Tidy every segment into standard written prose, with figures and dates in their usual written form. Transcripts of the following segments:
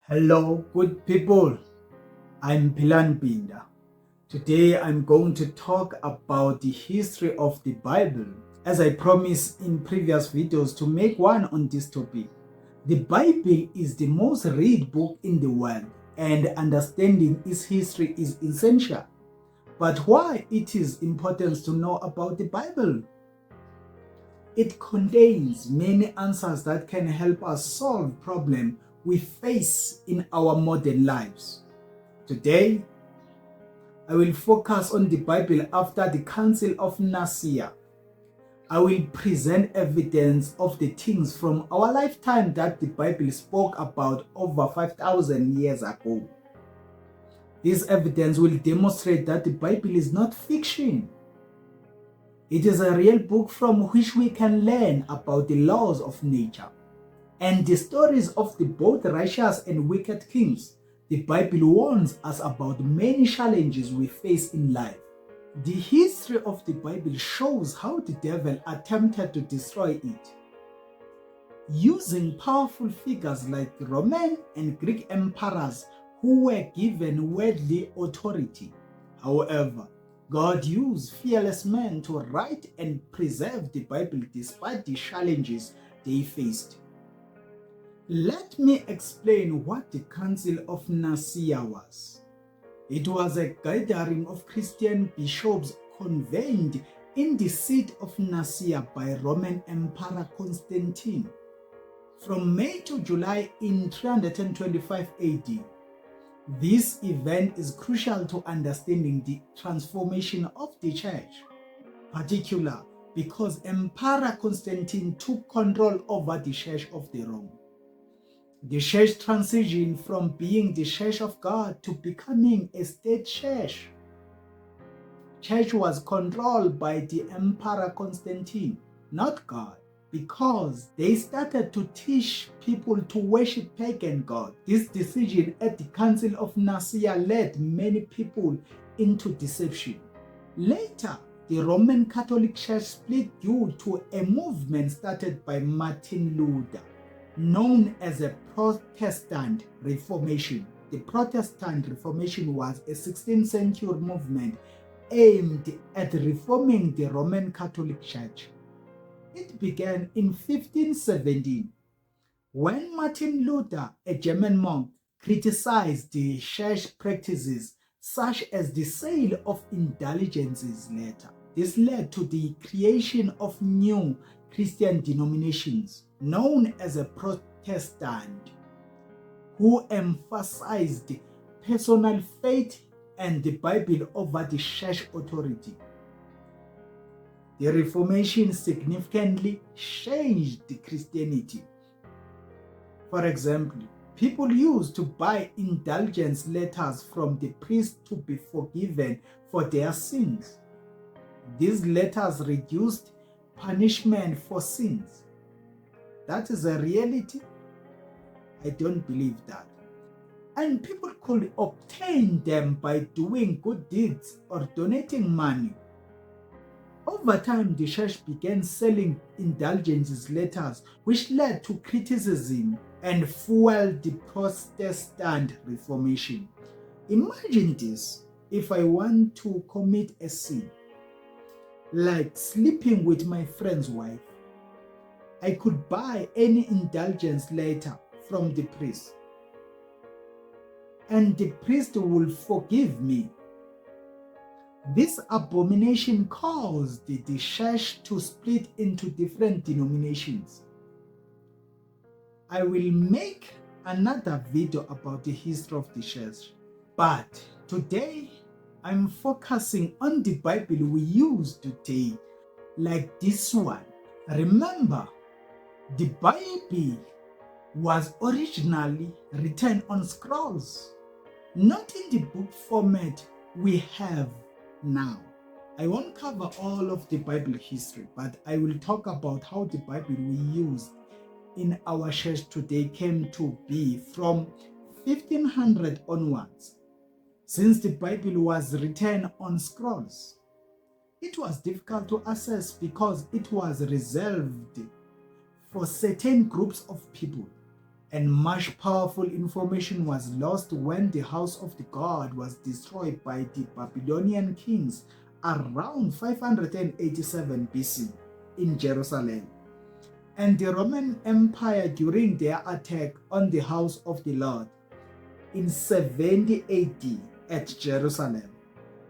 Hello, good people. I'm Philani Mpinda. Today I'm going to talk about the history of the Bible. As I promised in previous videos to make one on this topic, the Bible is the most read book in the world and understanding its history is essential. But why it is important to know about the Bible? It contains many answers that can help us solve problems we face in our modern lives. Today, I will focus on the Bible after the Council of Nicaea. I will present evidence of the things from our lifetime that the Bible spoke about over 5,000 years ago. This evidence will demonstrate that the Bible is not fiction. It is a real book from which we can learn about the laws of nature and the stories of the both righteous and wicked kings. The Bible warns us about many challenges we face in life. The history of the Bible shows how the devil attempted to destroy it. Using powerful figures like Roman and Greek emperors who were given worldly authority. However, God used fearless men to write and preserve the Bible despite the challenges they faced. Let me explain what the Council of Nicaea was. It was a gathering of Christian bishops convened in the seat of Nicaea by Roman Emperor Constantine. From May to July in 325 AD, this event is crucial to understanding the transformation of the church, particularly because Emperor Constantine took control over the Church of the Rome. The church transitioned from being the church of God to becoming a state church. Church was controlled by the Emperor Constantine, not God, because they started to teach people to worship pagan gods. This decision at the Council of Nicaea led many people into deception. Later, the Roman Catholic Church split due to a movement started by Martin Luther, known as a Protestant Reformation. The Protestant Reformation was a 16th century movement aimed at reforming the Roman Catholic Church. It began in 1517 when Martin Luther, a German monk, criticized the church practices such as the sale of indulgences later. This led to the creation of new Christian denominations known as a Protestant, who emphasized personal faith and the Bible over the church authority. The Reformation significantly changed Christianity. For example, people used to buy indulgence letters from the priest to be forgiven for their sins. These letters reduced punishment for sins. That is a reality? I don't believe that. And people could obtain them by doing good deeds or donating money. Over time, the church began selling indulgences letters, which led to criticism and fueled the Protestant Reformation. Imagine this: if I want to commit a sin, like sleeping with my friend's wife, I could buy any indulgence letter from the priest, and the priest will forgive me. This abomination caused the church to split into different denominations. I will make another video about the history of the church, but today I'm focusing on the Bible we use today, like this one. Remember, the Bible was originally written on scrolls, not in the book format we have now. I won't cover all of the Bible history, but I will talk about how the Bible we use in our church today came to be from 1500 onwards. Since the Bible was written on scrolls, it was difficult to access because it was reserved for certain groups of people. and much powerful information was lost when the house of the God was destroyed by the Babylonian kings around 587 BC in Jerusalem, and the Roman Empire during their attack on the house of the Lord in 70 AD at Jerusalem.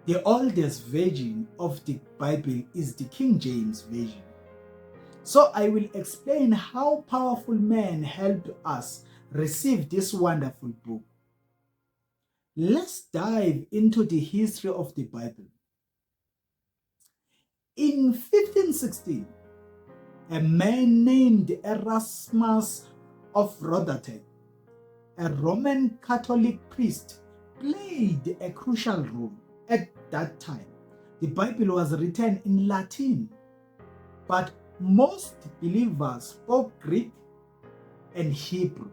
The oldest version of the Bible is the King James Version. So I will explain how powerful men helped us receive this wonderful book. Let's dive into the history of the Bible. In 1516, a man named Erasmus of Rotterdam, a Roman Catholic priest, played a crucial role. At that time, the Bible was written in Latin, but most believers spoke Greek and Hebrew.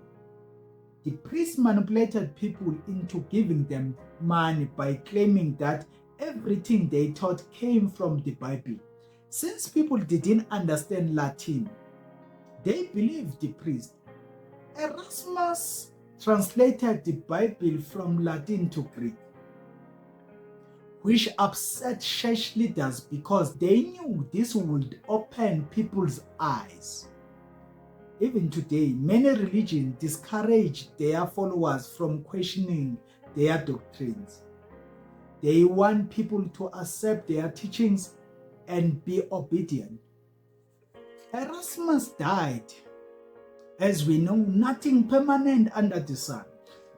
The priest manipulated people into giving them money by claiming that everything they taught came from the Bible. Since people didn't understand Latin, they believed the priest. Erasmus translated the Bible from Latin to Greek, which upset church leaders because they knew this would open people's eyes. Even today, many religions discourage their followers from questioning their doctrines. They want people to accept their teachings and be obedient. Erasmus died. As we know, nothing permanent under the sun.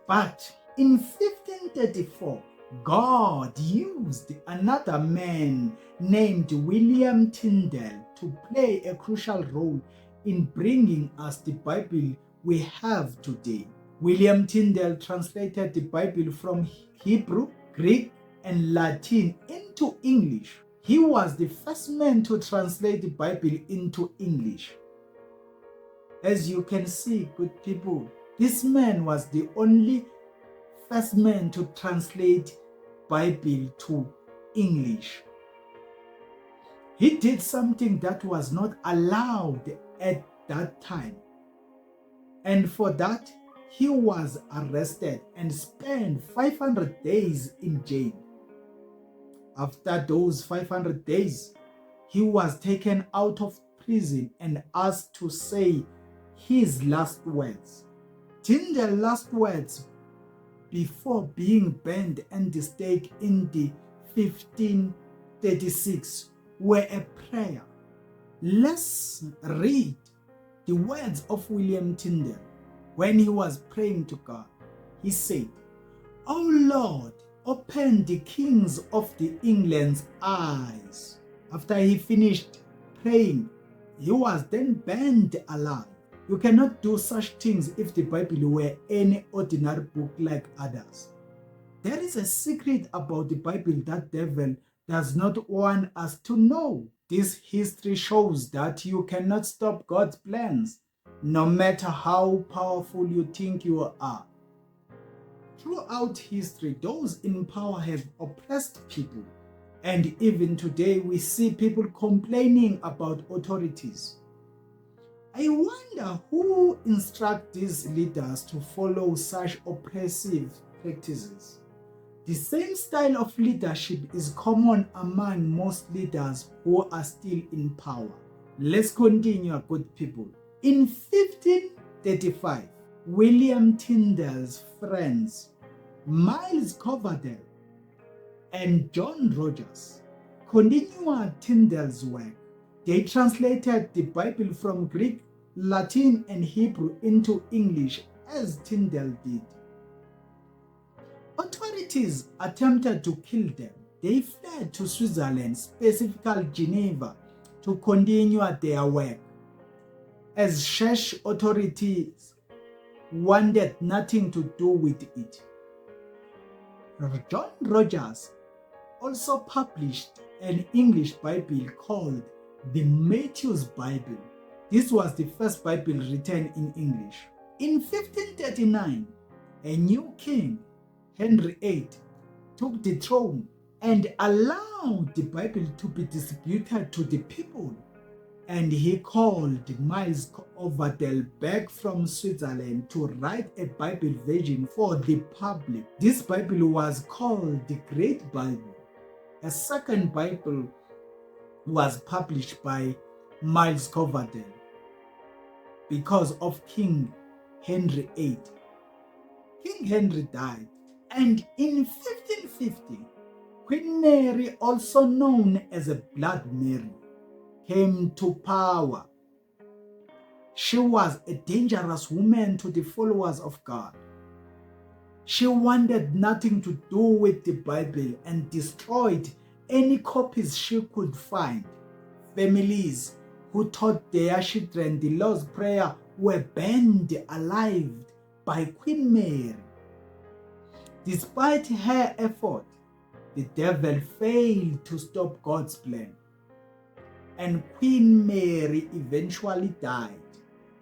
But in 1534, God used another man named William Tyndale to play a crucial role in bringing us the Bible we have today. William Tyndale translated the Bible from Hebrew, Greek, and Latin into English. He was the first man to translate the Bible into English. As you can see, good people, this man was the only first man to translate Bible to English. He did something that was not allowed at that time. And for that, he was arrested and spent 500 days in jail. After those 500 days, he was taken out of prison and asked to say his last words. Tyndale's last words before being burned and the stake in the 1536 were a prayer. Let's read the words of William Tyndale when he was praying to God. He said, "O Lord, open the kings of the England's eyes." After he finished praying, he was then burned alive. You cannot do such things if the Bible were any ordinary book like others. There is a secret about the Bible that the devil does not want us to know. This history shows that you cannot stop God's plans, no matter how powerful you think you are. Throughout history, those in power have oppressed people. And even today, we see people complaining about authorities. I wonder who instructs these leaders to follow such oppressive practices. The same style of leadership is common among most leaders who are still in power. Let's continue, good people. In 1535, William Tyndale's friends, Miles Coverdale and John Rogers, continued Tyndale's work. They translated the Bible from Greek, Latin, and Hebrew into English as Tyndale did. Authorities attempted to kill them. They fled to Switzerland, specifically Geneva, to continue their work, as church authorities wanted nothing to do with it. John Rogers also published an English Bible called the Matthew's Bible. This was the first Bible written in English. In 1539, a new king, Henry VIII, took the throne and allowed the Bible to be distributed to the people. and he called Miles Coverdale back from Switzerland to write a Bible version for the public. This Bible was called the Great Bible. A second Bible was published by Miles Coverdale because of King Henry VIII. King Henry died, and in 1550, Queen Mary, also known as a Blood Mary, came to power. She was a dangerous woman to the followers of God. She wanted nothing to do with the Bible and destroyed any copies she could find. Families who taught their children the Lord's Prayer were burned alive by Queen Mary. Despite her effort, the devil failed to stop God's plan, and Queen Mary eventually died.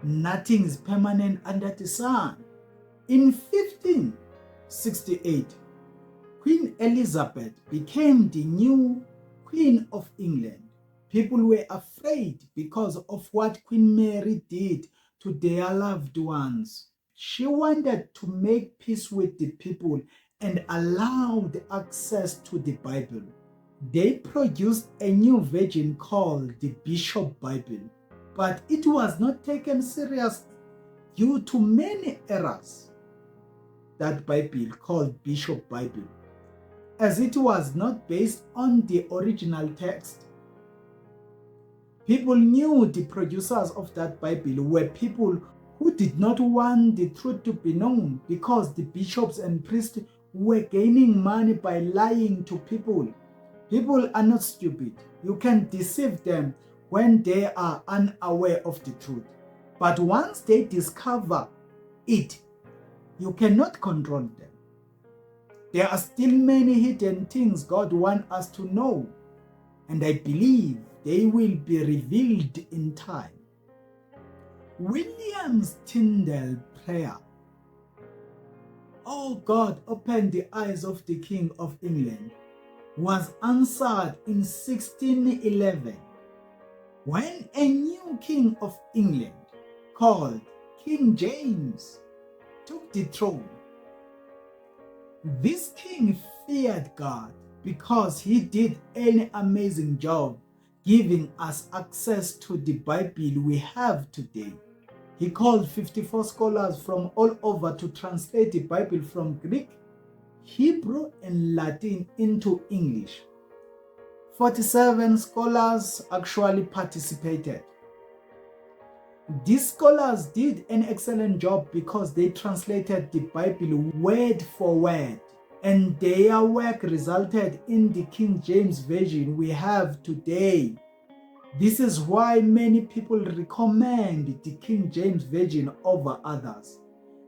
Nothing is permanent under the sun. In 1568, Queen Elizabeth became the new Queen of England. People were afraid because of what Queen Mary did to their loved ones. She wanted to make peace with the people and allowed access to the Bible. They produced a new version called the Bishop Bible, but it was not taken serious due to many errors. That Bible called Bishop Bible, as it was not based on the original text. People knew the producers of that Bible were people who did not want the truth to be known because the bishops and priests were gaining money by lying to people. People are not stupid. You can deceive them when they are unaware of the truth. But once they discover it, you cannot control them. There are still many hidden things God wants us to know, and I believe they will be revealed in time. William Tyndale prayer. Oh God, open the eyes of the King of England, was answered in 1611 when a new King of England called King James took the throne. This king feared God because he did an amazing job giving us access to the Bible we have today. He called 54 scholars from all over to translate the Bible from Greek, Hebrew, and Latin into English. 47 scholars actually participated. These scholars did an excellent job because they translated the Bible word for word, and their work resulted in the King James Version we have today. This is why many people recommend the King James Version over others,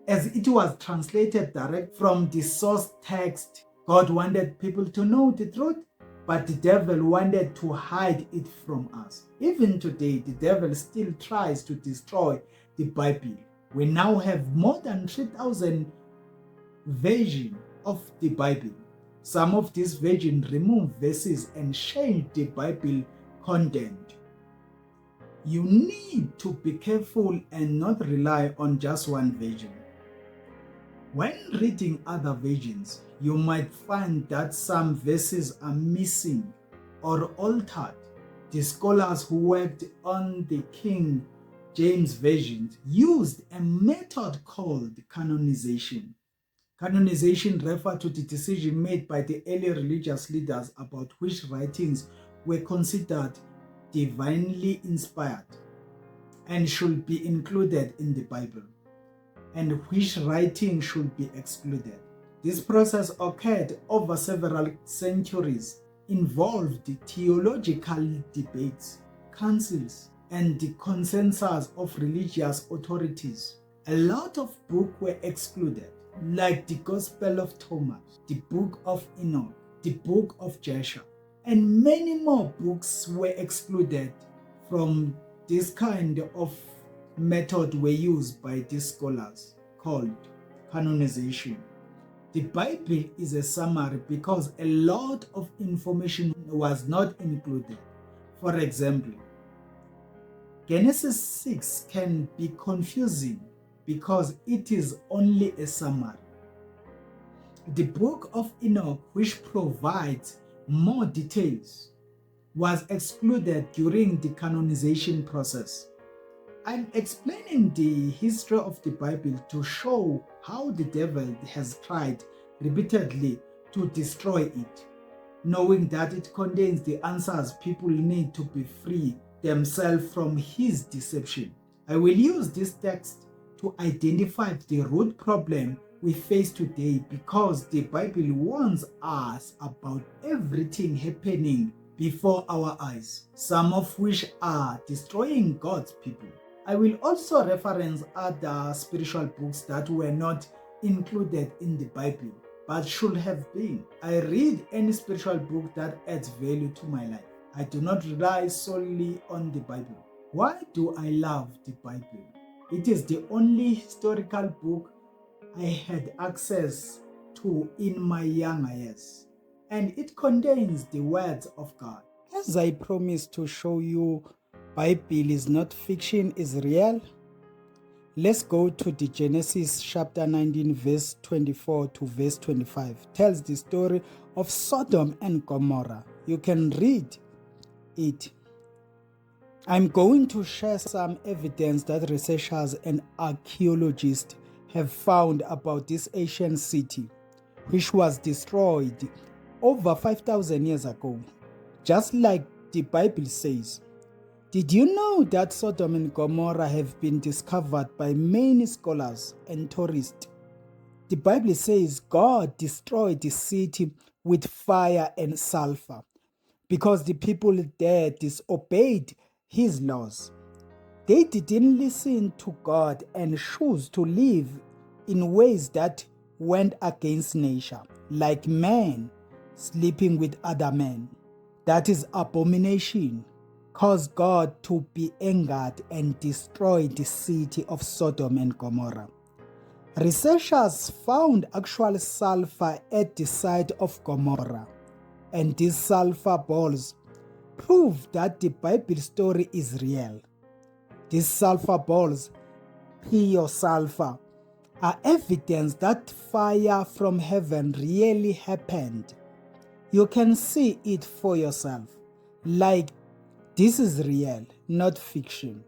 as it was translated direct from the source text. God wanted people to know the truth, but the devil wanted to hide it from us. Even today, the devil still tries to destroy the Bible. We now have more than 3,000 versions of the Bible. Some of these versions remove verses and change the Bible content. You need to be careful and not rely on just one version. When reading other versions, you might find that some verses are missing or altered. The scholars who worked on the King James Version used a method called canonization. Canonization refers to the decision made by the early religious leaders about which writings were considered divinely inspired and should be included in the Bible, and which writing should be excluded. This process occurred over several centuries, involved theological debates, councils, and the consensus of religious authorities. A lot of books were excluded, like the Gospel of Thomas, the Book of Enoch, the Book of Joshua, and many more books were excluded from this kind of method were used by these scholars called canonization. The Bible is a summary because a lot of information was not included. For example, Genesis 6 can be confusing because it is only a summary. The book of Enoch, which provides more details, was excluded during the canonization process. I'm explaining the history of the Bible to show how the devil has tried repeatedly to destroy it, knowing that it contains the answers people need to be free themselves from his deception. I will use this text to identify the root problem we face today because the Bible warns us about everything happening before our eyes, some of which are destroying God's people. I will also reference other spiritual books that were not included in the Bible but should have been. I read any spiritual book that adds value to my life. I do not rely solely on the Bible. Why do I love the Bible? It is the only historical book I had access to in my younger years, and it contains the words of God. As I promised to show you, Bible is not fiction, is real. Let's go to the Genesis chapter 19 verse 24 to verse 25. Tells the story of Sodom and Gomorrah. You can read it. I'm going to share some evidence that researchers and archaeologists have found about this ancient city, which was destroyed over 5,000 years ago, just like the Bible says. Did you know that Sodom and Gomorrah have been discovered by many scholars and tourists? The Bible says God destroyed the city with fire and sulfur because the people there disobeyed his laws. They didn't listen to God and chose to live in ways that went against nature, like men sleeping with other men. That is abomination. Caused God to be angered and destroy the city of Sodom and Gomorrah. Researchers found actual sulfur at the site of Gomorrah, and these sulfur balls prove that the Bible story is real. These sulfur balls, pure sulfur, are evidence that fire from heaven really happened. You can see it for yourself, like this is real, not fiction.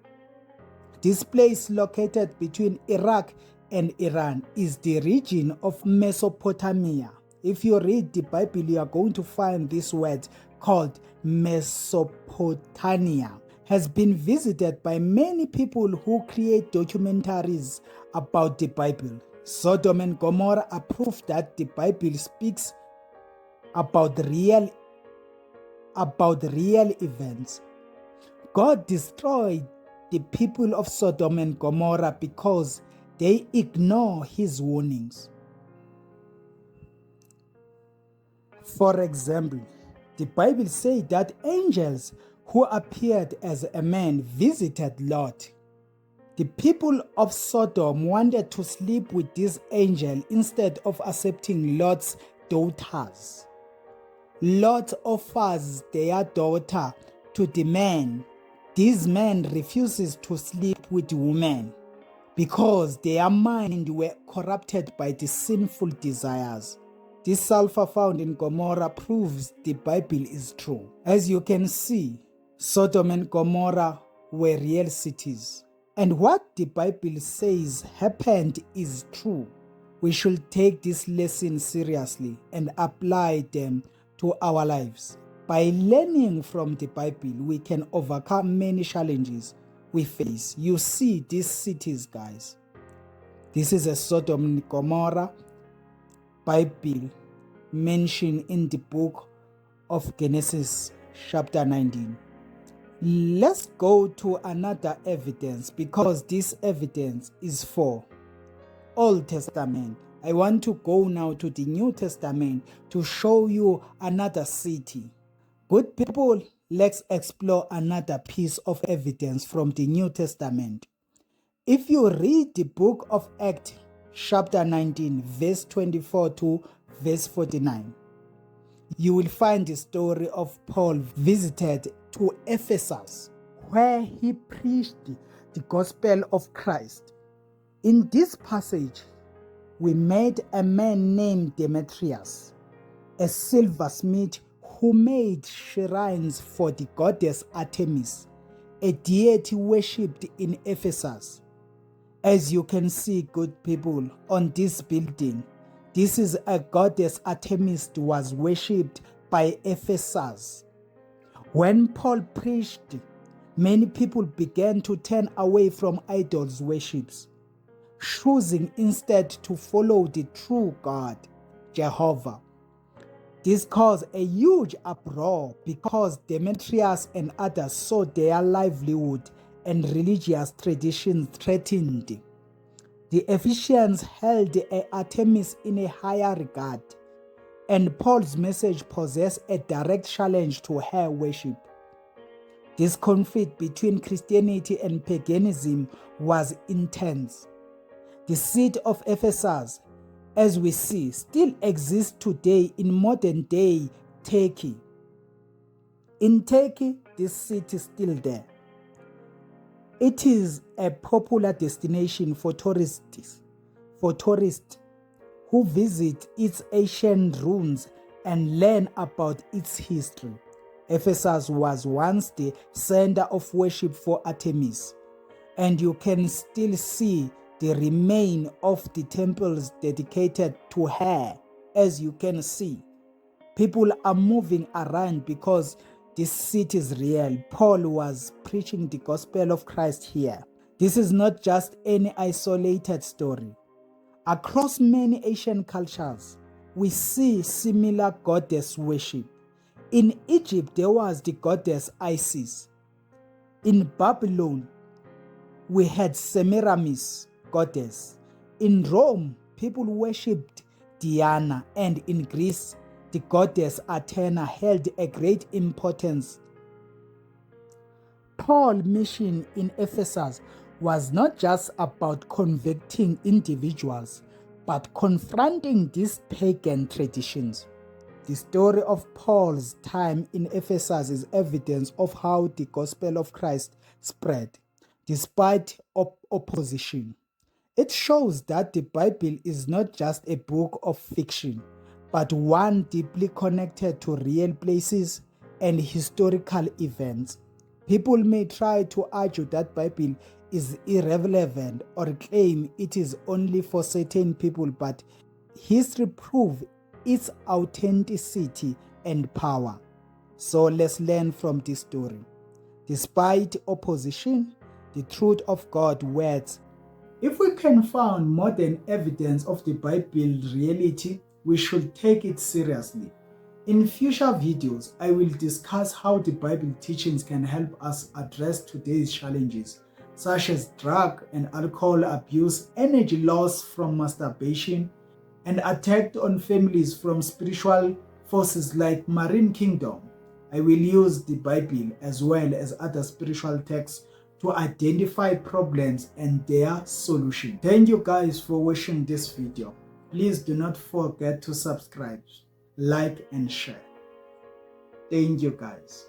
This place located between Iraq and Iran is the region of Mesopotamia. If you read the Bible, you are going to find this word called Mesopotamia. Has been visited by many people who create documentaries about the Bible. Sodom and Gomorrah are proof that the Bible speaks about real events. God destroyed the people of Sodom and Gomorrah because they ignore his warnings. For example, the Bible says that angels who appeared as a man visited Lot. The people of Sodom wanted to sleep with this angel instead of accepting Lot's daughters. Lot offers their daughter to the man. This man refuses to sleep with women because their minds were corrupted by the sinful desires. This sulfur found in Gomorrah proves the Bible is true. As you can see, Sodom and Gomorrah were real cities. And what the Bible says happened is true. We should take this lesson seriously and apply them to our lives. By learning from the Bible, we can overcome many challenges we face. You see these cities, guys. This is a Sodom and Gomorrah Bible mentioned in the book of Genesis chapter 19. Let's go to another evidence because this evidence is for Old Testament. I want to go now to the New Testament to show you another city. Good people, let's explore another piece of evidence from the New Testament. If you read the book of Acts, chapter 19, verse 24 to verse 49, you will find the story of Paul visited to Ephesus, where he preached the gospel of Christ. In this passage, we met a man named Demetrius, a silversmith who made shrines for the goddess Artemis, a deity worshipped in Ephesus. As you can see, good people, on this building, this is a goddess Artemis was worshipped by Ephesus. When Paul preached, many people began to turn away from idols worships, choosing instead to follow the true God, Jehovah. This caused a huge uproar because Demetrius and others saw their livelihood and religious traditions threatened. The Ephesians held Artemis in a higher regard, and Paul's message possessed a direct challenge to her worship. This conflict between Christianity and paganism was intense. The city of Ephesus, as we see, still exists today in modern-day Turkey. In Turkey, this city is still there. It is a popular destination for tourists who visit its ancient ruins and learn about its history. Ephesus was once the center of worship for Artemis, and you can still see the remain of the temples dedicated to her. As you can see, people are moving around because this city is real. Paul was preaching the gospel of Christ here. This is not just any isolated story. Across many Asian cultures, we see similar goddess worship. In Egypt, there was the goddess Isis. In Babylon, we had Semiramis goddess. In Rome, people worshipped Diana, and in Greece, the goddess Athena held a great importance. Paul's mission in Ephesus was not just about converting individuals, but confronting these pagan traditions. The story of Paul's time in Ephesus is evidence of how the gospel of Christ spread, despite opposition. It shows that the Bible is not just a book of fiction, but one deeply connected to real places and historical events. People may try to argue that the Bible is irrelevant or claim it is only for certain people, but history proves its authenticity and power. So let's learn from this story. Despite opposition, the truth of God's words. If we can find modern evidence of the Bible reality, we should take it seriously. In future videos, I will discuss how the Bible teachings can help us address today's challenges, such as drug and alcohol abuse, energy loss from masturbation, and attack on families from spiritual forces like marine kingdom. I will use the Bible as well as other spiritual texts to identify problems and their solution. Thank you guys for watching this video. Please do not forget to subscribe, like and share. Thank you guys.